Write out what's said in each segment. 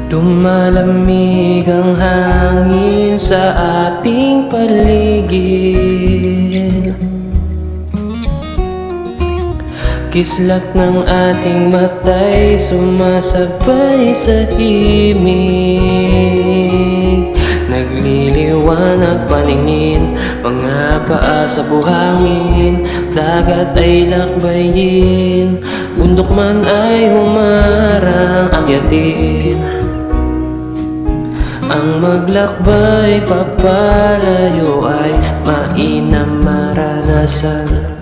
Lumalamig ang hangin sa ating paligid. Kislap ng ating mata'y sumasabay sa himig. Nagliliwanag paningin, mga paa sa buhangin. Dagat ay lakbayin, bundok man ay humarang akyatin. Ang maglakbay papalayo ay mainam maranasan.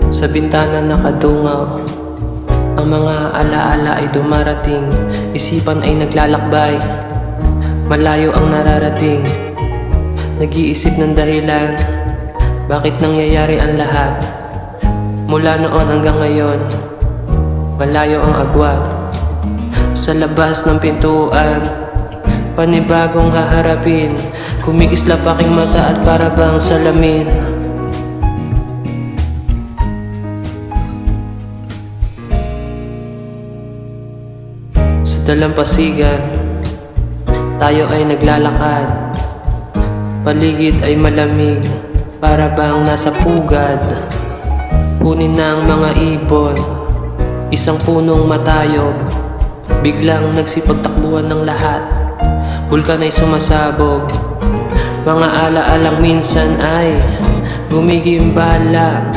Sa bintana nakatungaw, ang mga alaala ay dumarating. Isipan ay naglalakbay, malayo ang nararating. Nag-iisip ng dahilan, bakit nangyayari ang lahat. Mula noon hanggang ngayon, malayo ang agwat. Sa labas ng pintuan, panibagong haharapin. Kumikislap aking mata at parabang salamin. Sa dalampasigan, tayo ay naglalakad. Paligid ay malamig, para bang nasa pugad. Punin ng mga ibon, isang punong matayob. Biglang nagsipagtakbuhan ng lahat, bulkan ay sumasabog. Mga alaalang minsan ay gumigimbala.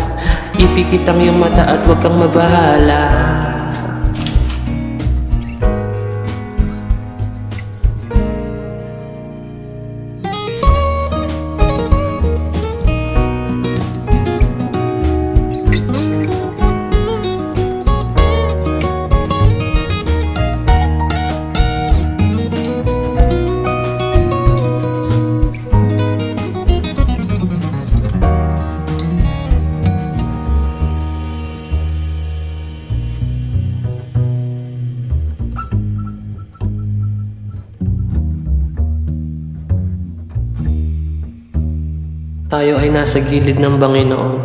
Ipikit ang iyong mata at huwag kang mabahala. Tayo ay nasa gilid ng Panginoon.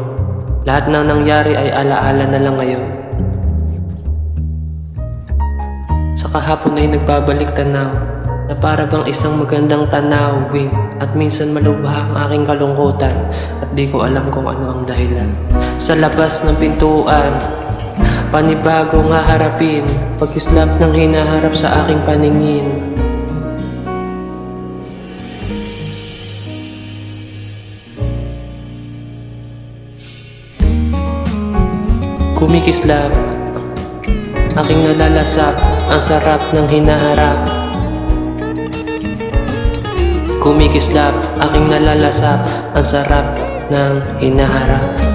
Lahat ng nangyari ay alaala na lang ngayon. Sa kahapon ay nagbabalik tanaw, na para bang isang magandang tanawin. At minsan malubha ang aking kalungkutan, at di ko alam kung ano ang dahilan. Sa labas ng pintuan, panibagong haharapin. Pagkislap ng hinaharap sa aking paningin. Kumikislap, aking nalalasak, ang sarap ng hinaharap. Kumikislap, aking nalalasak, ang sarap ng hinaharap.